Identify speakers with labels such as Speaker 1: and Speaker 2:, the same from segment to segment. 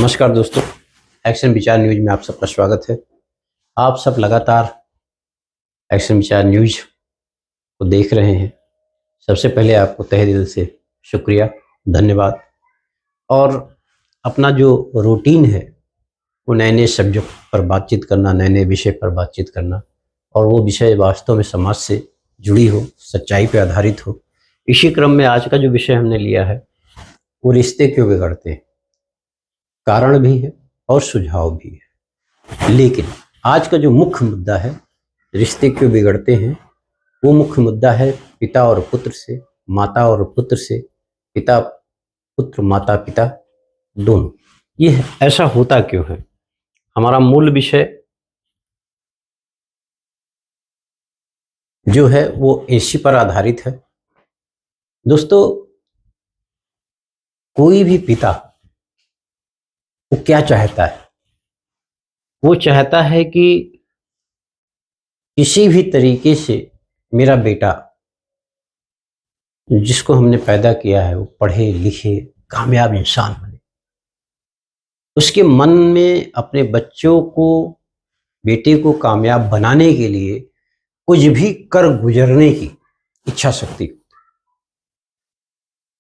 Speaker 1: नमस्कार दोस्तों, एक्शन विचार न्यूज में आप सबका स्वागत है। आप सब लगातार एक्शन विचार न्यूज को देख रहे हैं। सबसे पहले आपको तहे दिल से शुक्रिया, धन्यवाद। और अपना जो रूटीन है वो नए नए सब्जेक्ट पर बातचीत करना, नए नए विषय पर बातचीत करना, और वो विषय वास्तव में समाज से जुड़ी हो, सच्चाई पर आधारित हो। इसी क्रम में आज का जो विषय हमने लिया है वो रिश्ते क्यों बिगड़ते हैं। कारण भी है और सुझाव भी है, लेकिन आज का जो मुख्य मुद्दा है रिश्ते क्यों बिगड़ते हैं, वो मुख्य मुद्दा है पिता और पुत्र से, माता और पुत्र से, पिता पुत्र, माता पिता दोनों। ये ऐसा होता क्यों है, हमारा मूल विषय जो है वो इसी पर आधारित है। दोस्तों, कोई भी पिता वो क्या चाहता है? वो चाहता है कि किसी भी तरीके से मेरा बेटा जिसको हमने पैदा किया है वो पढ़े लिखे कामयाब इंसान बने। उसके मन में अपने बच्चों को, बेटे को कामयाब बनाने के लिए कुछ भी कर गुजरने की इच्छा शक्ति।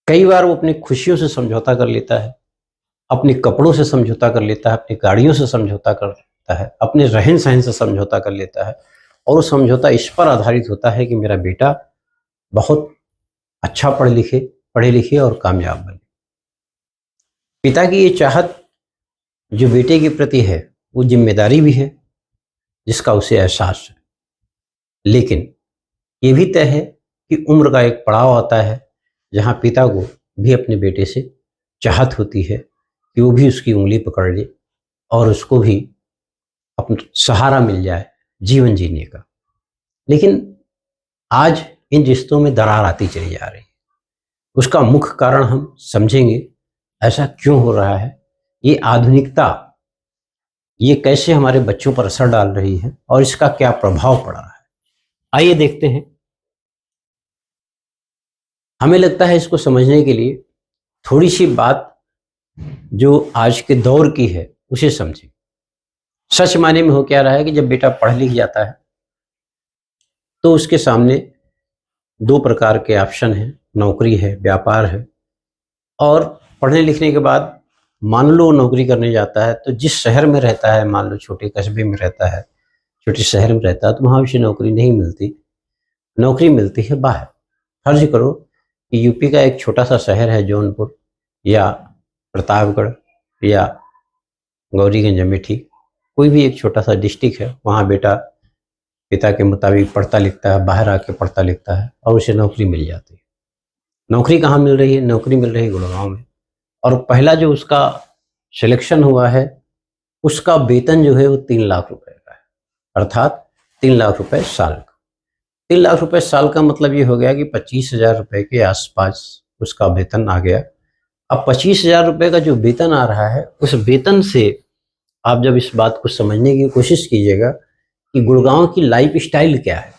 Speaker 1: कई बार वो अपनी खुशियों से समझौता कर लेता है, अपने कपड़ों से समझौता कर लेता है, अपनी गाड़ियों से समझौता कर लेता है, अपने रहन सहन से समझौता कर लेता है। और वो समझौता इस पर आधारित होता है कि मेरा बेटा बहुत अच्छा पढ़े लिखे और कामयाब बने। पिता की ये चाहत जो बेटे के प्रति है वो जिम्मेदारी भी है जिसका उसे एहसास है, लेकिन ये भी तय है कि उम्र का एक पड़ाव आता है जहां पिता को भी अपने बेटे से चाहत होती है कि वो भी उसकी उंगली पकड़ ले और उसको भी अपना सहारा मिल जाए जीवन जीने का। लेकिन आज इन रिश्तों में दरार आती चली जा रही है। उसका मुख्य कारण हम समझेंगे, ऐसा क्यों हो रहा है, ये आधुनिकता ये कैसे हमारे बच्चों पर असर डाल रही है और इसका क्या प्रभाव पड़ रहा है। आइए देखते हैं। हमें लगता है इसको समझने के लिए थोड़ी सी बात जो आज के दौर की है उसे समझें। सच मायने में हो क्या रहा है कि जब बेटा पढ़ लिख जाता है तो उसके सामने दो प्रकार के ऑप्शन हैं, नौकरी है, व्यापार है। और पढ़ने लिखने के बाद मान लो नौकरी करने जाता है तो जिस शहर में रहता है, मान लो छोटे कस्बे में रहता है, छोटे शहर में रहता है, तो वहाँ उसे नौकरी नहीं मिलती। नौकरी मिलती है बाहर। फर्ज करो कि यूपी का एक छोटा सा शहर है जौनपुर या प्रतापगढ़ या गौरीगंज अमेठी, कोई भी एक छोटा सा डिस्ट्रिक्ट है। वहाँ बेटा पिता के मुताबिक पढ़ता लिखता है, बाहर आके पढ़ता लिखता है और उसे नौकरी मिल जाती है। नौकरी कहाँ मिल रही है? नौकरी मिल रही है गुड़गांव में। और पहला जो उसका सिलेक्शन हुआ है उसका वेतन जो है वो 3 लाख रुपए का है, अर्थात 3 लाख रुपए साल का। 3 लाख रुपए साल का मतलब ये हो गया कि 25,000 रुपए के आसपास उसका वेतन आ गया। अब 25,000 रुपए का जो वेतन आ रहा है उस वेतन से आप जब इस बात को समझने की कोशिश कीजिएगा कि गुड़गांव की लाइफ स्टाइल क्या है,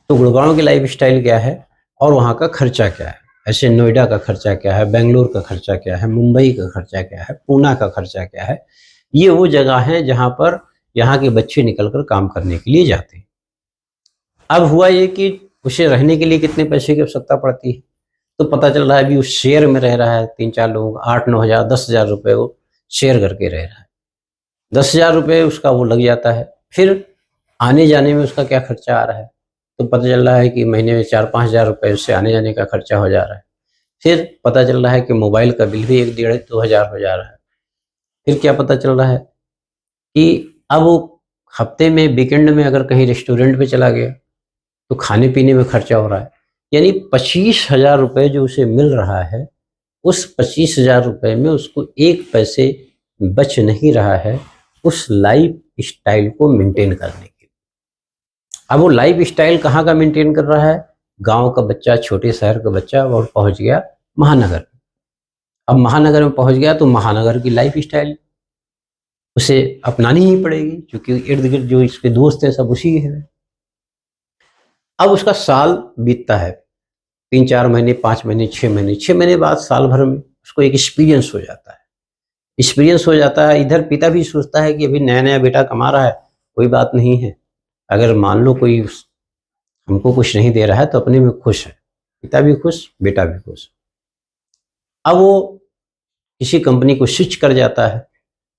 Speaker 1: तो गुड़गांव की लाइफ स्टाइल क्या है और वहाँ का खर्चा क्या है। ऐसे नोएडा का खर्चा क्या है, बेंगलोर का खर्चा क्या है, मुंबई का खर्चा क्या है, पूना का खर्चा क्या है। ये वो जगह है जहाँ पर यहाँ के बच्चे निकलकर काम करने के लिए जाते हैं। अब हुआ ये कि उसे रहने के लिए कितने पैसे की आवश्यकता पड़ती है, तो पता चल रहा है अभी उस शेयर में रह रहा है 3-4 लोगों का, 8-9 हज़ार, 10,000 रुपये वो शेयर करके रह रहा है। 10,000 रुपये उसका वो लग जाता है। फिर आने जाने में उसका क्या खर्चा आ रहा है, तो पता चल रहा है कि महीने में 4-5 हज़ार रुपये उससे आने जाने का खर्चा हो जा रहा है। फिर पता चल रहा है कि मोबाइल का बिल भी 1-1.5-2 हज़ार हो जा रहा है। फिर क्या पता चल रहा है कि अब वो हफ्ते में, वीकेंड में अगर कहीं रेस्टोरेंट पे चला गया तो खाने पीने में खर्चा हो रहा है। यानी 25,000 रुपये जो उसे मिल रहा है, उस 25,000 रुपये में उसको एक पैसे बच नहीं रहा है उस लाइफ स्टाइल को मेंटेन करने के लिए। अब वो लाइफ स्टाइल कहाँ का मेंटेन कर रहा है? गांव का बच्चा, छोटे शहर का बच्चा और पहुंच गया महानगर। अब महानगर में पहुंच गया तो महानगर की लाइफ स्टाइल उसे अपनानी ही पड़ेगी, क्योंकि इर्द गिर्द जो इसके दोस्त हैं सब उसी के हैं। अब उसका साल बीतता है, 3-4 महीने, 5 महीने, 6 महीने, 6 महीने बाद, साल भर में उसको एक एक्सपीरियंस हो जाता है एक्सपीरियंस हो जाता है। इधर पिता भी सोचता है कि अभी नया नया बेटा कमा रहा है, कोई बात नहीं है, अगर मान लो कोई हमको कुछ नहीं दे रहा है तो अपने में खुश है, पिता भी खुश, बेटा भी खुश। अब वो किसी कंपनी को स्विच कर जाता है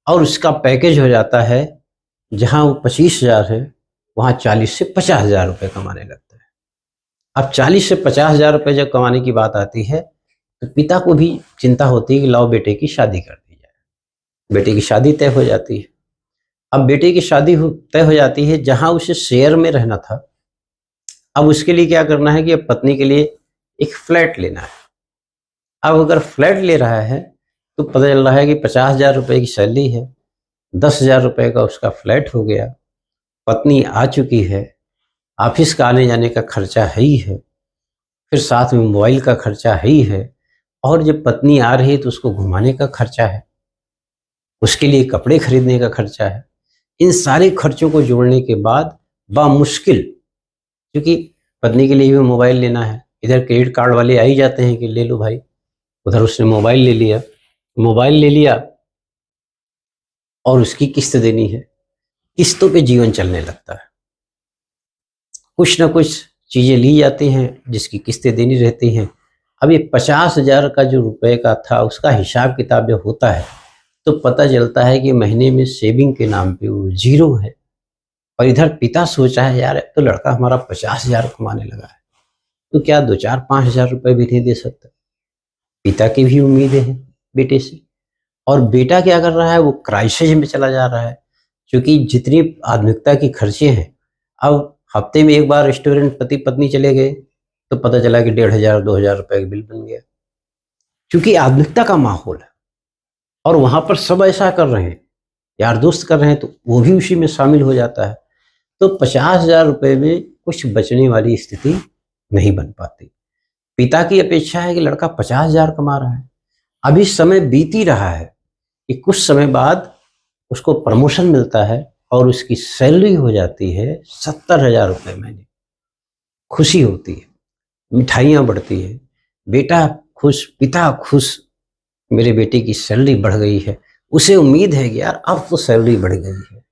Speaker 1: और उसका पैकेज हो जाता है, जहां वो 25,000 है वहां 40 से 50,000 रुपए कमाने लगता है। अब 40 से 50,000 रुपए जब कमाने की बात आती है तो पिता को भी चिंता होती है कि लाओ बेटे की शादी कर दी जाए। बेटे की शादी तय हो जाती है। अब बेटे की शादी तय हो जाती है, जहां उसे शेयर में रहना था, अब उसके लिए क्या करना है कि अब पत्नी के लिए एक फ्लैट लेना है। अब अगर फ्लैट ले रहा है तो पता चल रहा है कि 50,000 रुपए की सैलरी है, 10,000 रुपए का उसका फ्लैट हो गया, पत्नी आ चुकी है, ऑफिस का आने जाने का खर्चा है ही है, फिर साथ में मोबाइल का खर्चा है ही है, और जब पत्नी आ रही है तो उसको घुमाने का खर्चा है, उसके लिए कपड़े खरीदने का खर्चा है। इन सारे खर्चों को जोड़ने के बाद बामुश्किल, क्योंकि पत्नी के लिए भी मोबाइल लेना है, इधर क्रेडिट कार्ड वाले आ ही जाते हैं कि ले लो भाई, उधर उसने मोबाइल ले लिया, मोबाइल ले लिया और उसकी किस्त देनी है, किस्तों पे जीवन चलने लगता है। कुछ ना कुछ चीजें ली जाती हैं जिसकी किस्तें देनी रहती हैं। अब ये 50,000 का जो रुपए का था उसका हिसाब किताब जब होता है तो पता चलता है कि महीने में सेविंग के नाम पे वो जीरो है। और इधर पिता सोचा है यार तो लड़का हमारा 50,000 कमाने लगा है, तो क्या 2-4-5,000 रुपए भी नहीं दे सकता। पिता की भी उम्मीदें हैं बेटे से, और बेटा क्या कर रहा है, वो क्राइसिस में चला जा रहा है। क्योंकि जितनी आधुनिकता की खर्चे हैं, अब हफ्ते में एक बार रेस्टोरेंट पति पत्नी चले गए तो पता चला कि 1,500-2,000 रुपए का बिल बन गया, क्योंकि आधुनिकता का माहौल है और वहां पर सब ऐसा कर रहे हैं, यार दोस्त कर रहे हैं तो वो भी उसी में शामिल हो जाता है। तो 50,000 रुपए में कुछ बचने वाली स्थिति नहीं बन पाती। पिता की अपेक्षा है कि लड़का 50,000 कमा रहा है, अभी समय बीत ही रहा है कि कुछ समय बाद उसको प्रमोशन मिलता है और उसकी सैलरी हो जाती है 70,000 रुपए महीने। खुशी होती है, मिठाइयाँ बढ़ती है, बेटा खुश, पिता खुश, मेरे बेटे की सैलरी बढ़ गई है। उसे उम्मीद है कि यार अब तो सैलरी बढ़ गई है,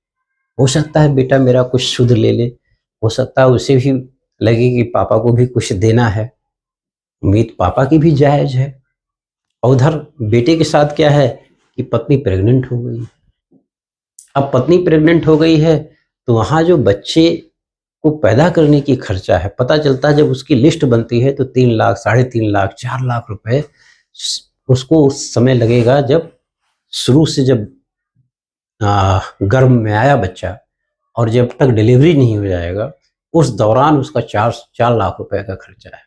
Speaker 1: हो सकता है बेटा मेरा कुछ शुद्ध ले ले, हो सकता है उसे भी लगे कि पापा को भी कुछ देना है। उम्मीद पापा की भी जायज़ है। और उधर बेटे के साथ क्या है कि पत्नी प्रेग्नेंट हो गई। अब पत्नी प्रेग्नेंट हो गई है तो वहाँ जो बच्चे को पैदा करने की खर्चा है, पता चलता है जब उसकी लिस्ट बनती है तो 3 लाख, साढ़े 3 लाख, 4 लाख रुपए उसको उस समय लगेगा, जब शुरू से जब गर्भ में आया बच्चा और जब तक डिलीवरी नहीं हो जाएगा, उस दौरान उसका 4 लाख रुपए का खर्चा है।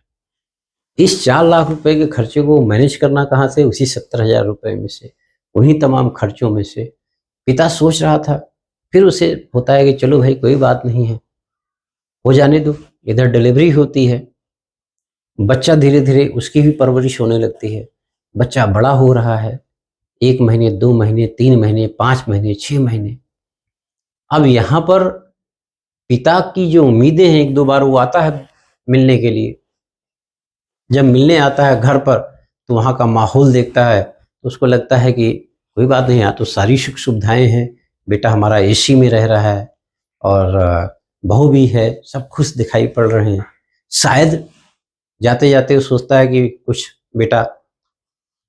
Speaker 1: इस 4 लाख रुपए के खर्चे को मैनेज करना कहाँ से, उसी 70,000 रुपए में से, उन्हीं तमाम खर्चों में से। पिता सोच रहा था, फिर उसे होता है कि चलो भाई कोई बात नहीं है, हो जाने दो। इधर डिलीवरी होती है, बच्चा धीरे धीरे उसकी भी परवरिश होने लगती है, बच्चा बड़ा हो रहा है, 1 महीने, 2 महीने, 3 महीने, 5 महीने, 6 महीने। अब यहाँ पर पिता की जो उम्मीदें हैं, 1-2 बार वो आता है मिलने के लिए। जब मिलने आता है घर पर तो वहाँ का माहौल देखता है तो उसको लगता है कि कोई बात नहीं, यहाँ तो सारी सुख सुविधाएं हैं, बेटा हमारा एसी में रह रहा है और बहू भी है, सब खुश दिखाई पड़ रहे हैं। शायद जाते जाते वो सोचता है कि कुछ बेटा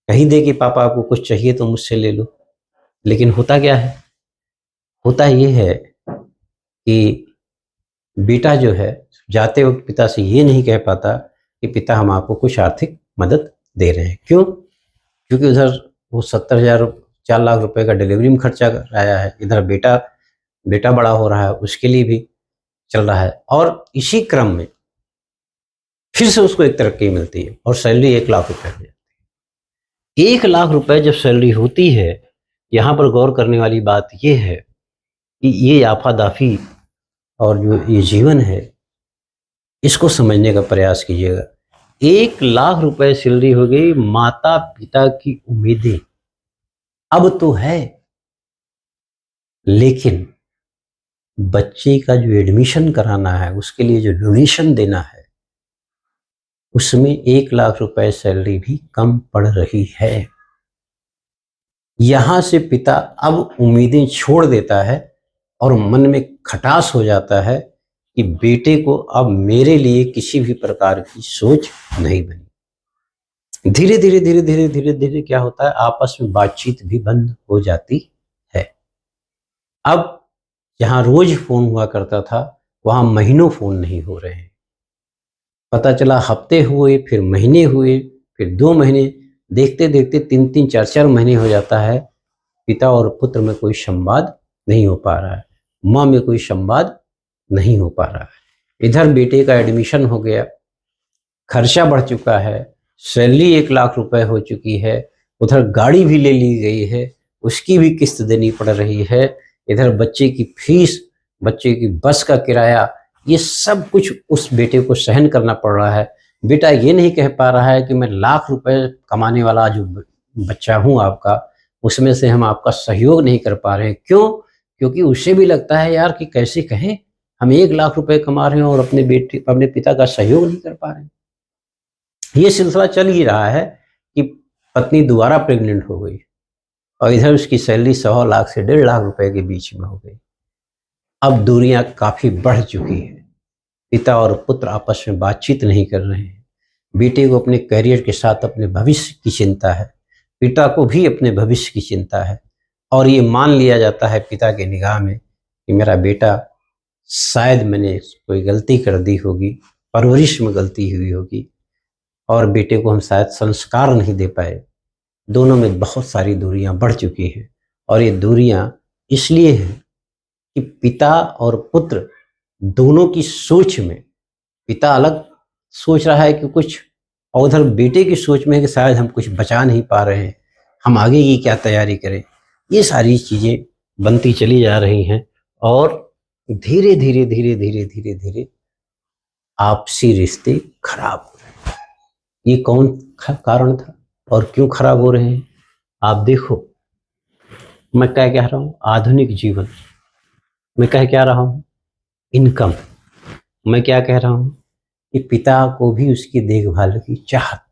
Speaker 1: कहीं दे कि पापा आपको कुछ चाहिए तो मुझसे ले लो। लेकिन होता क्या है, होता ये है कि बेटा जो है जाते वक्त पिता से ये नहीं कह पाता कि पिता हम आपको कुछ आर्थिक मदद दे रहे हैं। क्यों? क्योंकि उधर वो 70,000, 4 लाख रुपए का डिलीवरी में खर्चा आया है, इधर बेटा बेटा बड़ा हो रहा है, उसके लिए भी चल रहा है, और इसी क्रम में फिर से उसको एक तरक्की मिलती है और सैलरी 1 लाख रुपए हो जाती है। 1 लाख रुपए जब सैलरी होती है, यहाँ पर गौर करने वाली बात ये है कि ये आफा-दाफी और जो ये जीवन है, इसको समझने का प्रयास कीजिएगा। 1 लाख रुपए सैलरी हो गई, माता-पिता की उम्मीदें अब तो है, लेकिन बच्चे का जो एडमिशन कराना है, उसके लिए जो डोनेशन देना है, उसमें 1 लाख रुपए सैलरी भी कम पड़ रही है। यहाँ से पिता अब उम्मीदें छोड़ देता है और मन में खटास हो जाता है कि बेटे को अब मेरे लिए किसी भी प्रकार की सोच नहीं बनी। धीरे धीरे धीरे धीरे धीरे धीरे क्या होता है, आपस में बातचीत भी बंद हो जाती है। अब जहाँ रोज फोन हुआ करता था, वहाँ महीनों फोन नहीं हो रहे हैं। पता चला हफ्ते हुए, फिर महीने हुए, फिर 2 महीने, देखते देखते 3-3 4-4 महीने हो जाता है। पिता और पुत्र में कोई संवाद नहीं हो पा रहा है, माँ में कोई संवाद नहीं हो पा रहा है। इधर बेटे का एडमिशन हो गया, खर्चा बढ़ चुका है, सैलरी 1 लाख रुपए हो चुकी है, उधर गाड़ी भी ले ली गई है, उसकी भी किस्त देनी पड़ रही है, इधर बच्चे की फीस, बच्चे की बस का किराया, ये सब कुछ उस बेटे को सहन करना पड़ रहा है। बेटा ये नहीं कह पा रहा है कि मैं लाख रुपए कमाने वाला जो बच्चा हूँ आपका, उसमें से हम आपका सहयोग नहीं कर पा रहे हैं। क्यों? क्योंकि उसे भी लगता है यार कि कैसे कहें, हम 1 लाख रुपए कमा रहे हैं और अपने पिता का सहयोग नहीं कर पा रहे हैं। ये सिलसिला चल ही रहा है कि पत्नी दोबारा प्रेग्नेंट हो गई और इधर उसकी सैलरी 1.25 लाख से 1.5 लाख रुपए के बीच में हो गई। अब दूरियां काफी बढ़ चुकी है। पिता और पुत्र आपस में बातचीत नहीं कर रहे हैं। बेटे को अपने करियर के साथ अपने भविष्य की चिंता है, पिता को भी अपने भविष्य की चिंता है। और ये मान लिया जाता है पिता के निगाह में कि मेरा बेटा, शायद मैंने कोई गलती कर दी होगी, परवरिश में गलती हुई होगी और बेटे को हम शायद संस्कार नहीं दे पाए। दोनों में बहुत सारी दूरियां बढ़ चुकी हैं और ये दूरियां इसलिए हैं कि पिता और पुत्र दोनों की सोच में, पिता अलग सोच रहा है कि कुछ, और उधर बेटे की सोच में है कि शायद हम कुछ बचा नहीं पा रहे हैं, हम आगे की क्या तैयारी करें। ये सारी चीज़ें बनती चली जा रही हैं और धीरे धीरे धीरे धीरे धीरे धीरे आपसी रिश्ते खराब हो रहे हैं। ये कौन कारण था और क्यों खराब हो रहे हैं? आप देखो, मैं क्या कह रहा हूँ, आधुनिक जीवन, मैं कह क्या रहा हूँ, इनकम, मैं क्या कह रहा हूँ कि पिता को भी उसकी देखभाल की चाहत,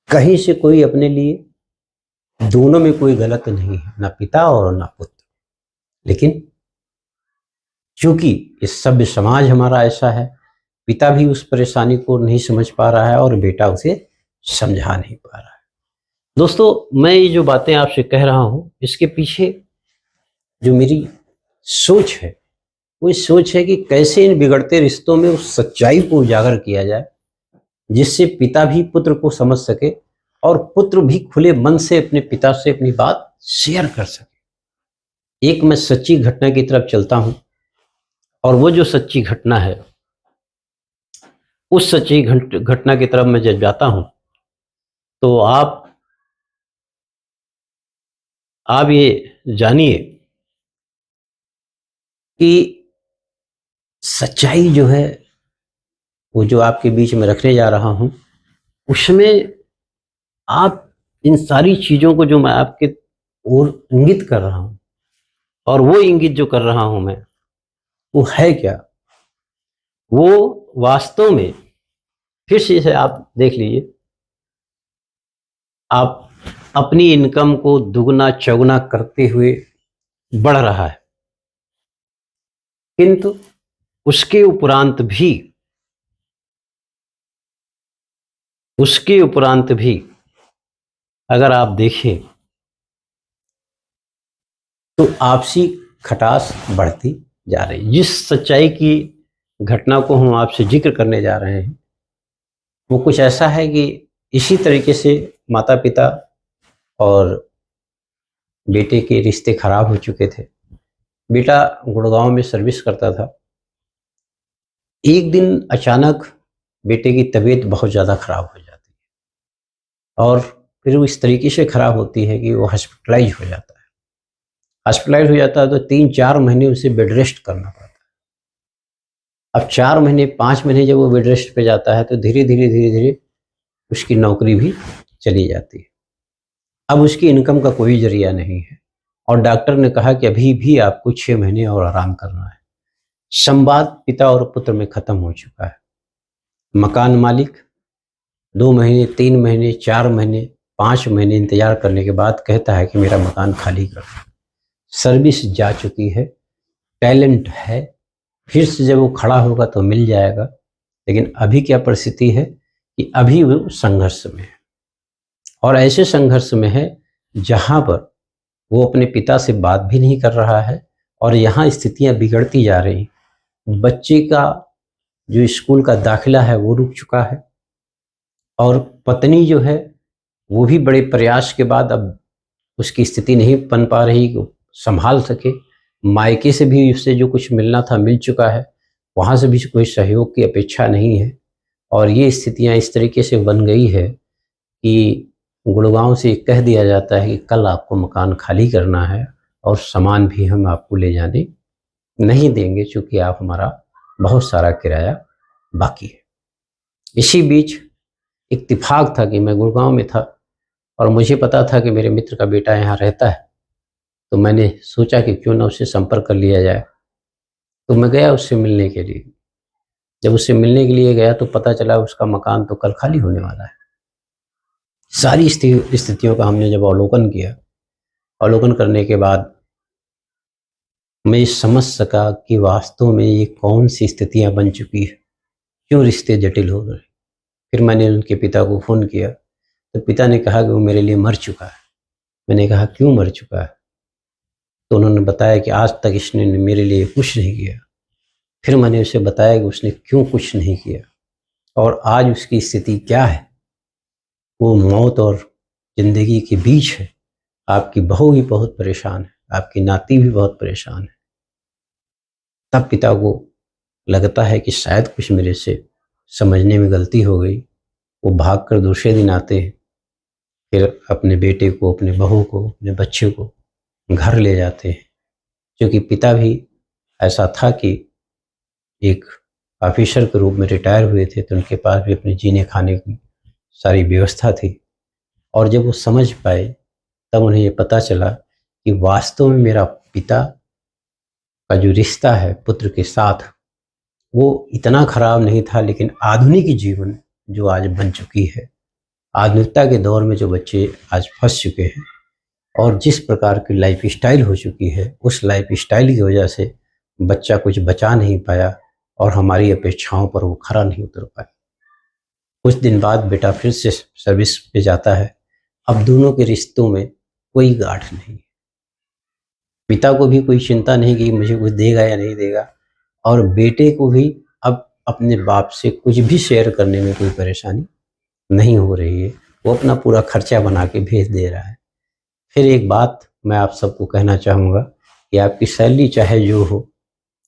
Speaker 1: कहीं से कोई अपने लिए, दोनों में कोई गलत नहीं है, ना पिता और ना पुत्र। लेकिन चूंकि इस सभ्य समाज हमारा ऐसा है, पिता भी उस परेशानी को नहीं समझ पा रहा है और बेटा उसे समझा नहीं पा रहा है। दोस्तों, मैं ये जो बातें आपसे कह रहा हूं, इसके पीछे जो मेरी सोच है, वो सोच है कि कैसे इन बिगड़ते रिश्तों में उस सच्चाई को उजागर किया जाए जिससे पिता भी पुत्र को समझ सके और पुत्र भी खुले मन से अपने पिता से अपनी बात शेयर कर सके। एक मैं सच्ची घटना की तरफ चलता हूं और वो जो सच्ची घटना है, उस सच्ची घटना की तरफ मैं जब जाता हूं तो आप ये जानिए कि सच्चाई जो है, वो जो आपके बीच में रखने जा रहा हूं, उसमें आप इन सारी चीजों को जो मैं आपके ओर इंगित कर रहा हूं, और वो इंगित जो कर रहा हूं मैं, वो है क्या, वो वास्तव में, फिर से इसे आप देख लीजिए, आप अपनी इनकम को दुगना चौगुना करते हुए बढ़ रहा है, किंतु उसके उपरांत भी अगर आप देखें तो आपसी खटास बढ़ती जा रही है। जिस सच्चाई की घटना को हम आपसे जिक्र करने जा रहे हैं, वो कुछ ऐसा है कि इसी तरीके से माता पिता और बेटे के रिश्ते खराब हो चुके थे। बेटा गुड़गांव में सर्विस करता था। एक दिन अचानक बेटे की तबीयत बहुत ज़्यादा खराब हो जाती है और फिर वो इस तरीके से खराब होती है कि वो हॉस्पिटलाइज हो जाता है। हॉस्पिटलाइज हो जाता है तो 3-4 महीने उसे बेड रेस्ट करना पड़ता है। अब 4 महीने 5 महीने जब वो बेड रेस्ट पे जाता है तो धीरे धीरे धीरे धीरे उसकी नौकरी भी चली जाती है। अब उसकी इनकम का कोई जरिया नहीं है और डॉक्टर ने कहा कि अभी भी आपको 6 महीने और आराम करना है। संवाद पिता और पुत्र में खत्म हो चुका है। मकान मालिक 2 महीने 3 महीने 4 महीने 5 महीने इंतजार करने के बाद कहता है कि मेरा मकान खाली कर दो। सर्विस जा चुकी है, टैलेंट है, फिर से जब वो खड़ा होगा तो मिल जाएगा। लेकिन अभी क्या परिस्थिति है कि अभी वो संघर्ष में है, और ऐसे संघर्ष में है जहाँ पर वो अपने पिता से बात भी नहीं कर रहा है, और यहाँ स्थितियाँ बिगड़ती जा रही। बच्चे का जो स्कूल का दाखिला है वो रुक चुका है, और पत्नी जो है वो भी बड़े प्रयास के बाद अब उसकी स्थिति नहीं बन पा रही कि संभाल सके। मायके से भी उससे जो कुछ मिलना था मिल चुका है, वहाँ से भी कोई सहयोग की अपेक्षा नहीं है। और ये स्थितियाँ इस तरीके से बन गई है कि गुड़गांव से कह दिया जाता है कि कल आपको मकान खाली करना है और सामान भी हम आपको ले जाने नहीं देंगे, चूँकि आप हमारा बहुत सारा किराया बाकी है। इसी बीच इत्तेफाक था कि मैं गुड़गांव में था और मुझे पता था कि मेरे मित्र का बेटा यहाँ रहता है, तो मैंने सोचा कि क्यों ना उससे संपर्क कर लिया जाए। तो मैं गया उससे मिलने के लिए। जब उससे मिलने के लिए गया तो पता चला उसका मकान तो कल खाली होने वाला है। सारी स्थितियों का हमने जब अवलोकन किया, अवलोकन करने के बाद मैं ये समझ सका कि वास्तव में ये कौन सी स्थितियाँ बन चुकी है, क्यों रिश्ते जटिल हो गए। फिर मैंने उनके पिता को फ़ोन किया तो पिता ने कहा कि वो मेरे लिए मर चुका है। मैंने कहा क्यों मर चुका है? तो उन्होंने बताया कि आज तक इसने मेरे लिए कुछ नहीं किया। फिर मैंने उसे बताया कि उसने क्यों कुछ नहीं किया और आज उसकी स्थिति क्या है। वो मौत और ज़िंदगी के बीच है। आपकी बहू भी बहुत परेशान है, आपकी नाती भी बहुत परेशान है। तब पिता को लगता है कि शायद कुछ मेरे से समझने में गलती हो गई। वो भागकर दूसरे दिन आते हैं, फिर अपने बेटे को, अपने बहू को, अपने बच्चे को घर ले जाते हैं। क्योंकि पिता भी ऐसा था कि एक ऑफिसर के रूप में रिटायर हुए थे, तो उनके पास भी अपने जीने खाने की सारी व्यवस्था थी। और जब वो समझ पाए तब उन्हें ये पता चला कि वास्तव में मेरा पिता का जो रिश्ता है पुत्र के साथ वो इतना खराब नहीं था। लेकिन आधुनिक जीवन जो आज बन चुकी है, आधुनिकता के दौर में जो बच्चे आज फंस चुके हैं और जिस प्रकार की लाइफ स्टाइल हो चुकी है, उस लाइफ स्टाइल की वजह से बच्चा कुछ बचा नहीं पाया और हमारी अपेक्षाओं पर वो खरा नहीं उतर पाया। कुछ दिन बाद बेटा फिर से सर्विस पे जाता है। अब दोनों के रिश्तों में कोई गांठ नहीं। पिता को भी कोई चिंता नहीं कि मुझे कुछ देगा या नहीं देगा, और बेटे को भी अब अपने बाप से कुछ भी शेयर करने में कोई परेशानी नहीं हो रही है। वो अपना पूरा खर्चा बना के भेज दे रहा है। फिर एक बात मैं आप सबको कहना चाहूँगा कि आपकी सैलरी चाहे जो हो,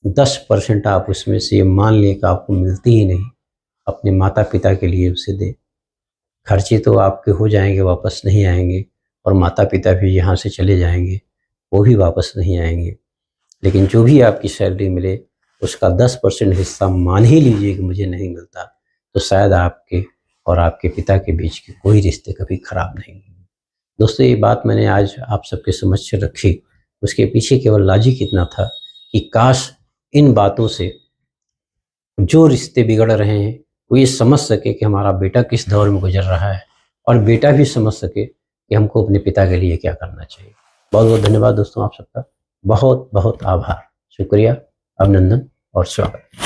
Speaker 1: 10% आप उसमें से मान लें कि आपको मिलती ही नहीं, अपने माता पिता के लिए उसे दें। खर्चे तो आपके हो जाएंगे, वापस नहीं आएंगे, और माता पिता भी यहाँ से चले जाएंगे, वो भी वापस नहीं आएंगे। लेकिन जो भी आपकी सैलरी मिले उसका 10% हिस्सा मान ही लीजिए कि मुझे नहीं मिलता, तो शायद आपके और आपके पिता के बीच के कोई रिश्ते कभी खराब नहीं होंगे। दोस्तों, ये बात मैंने आज आप सबके समक्ष रखी। उसके पीछे केवल लॉजिक इतना था कि काश इन बातों से जो रिश्ते बिगड़ रहे हैं वो ये समझ सके कि हमारा बेटा किस दौर में गुजर रहा है, और बेटा भी समझ सके कि हमको अपने पिता के लिए क्या करना चाहिए। बहुत बहुत धन्यवाद दोस्तों, आप सबका बहुत बहुत आभार, शुक्रिया, अभिनंदन और स्वागत।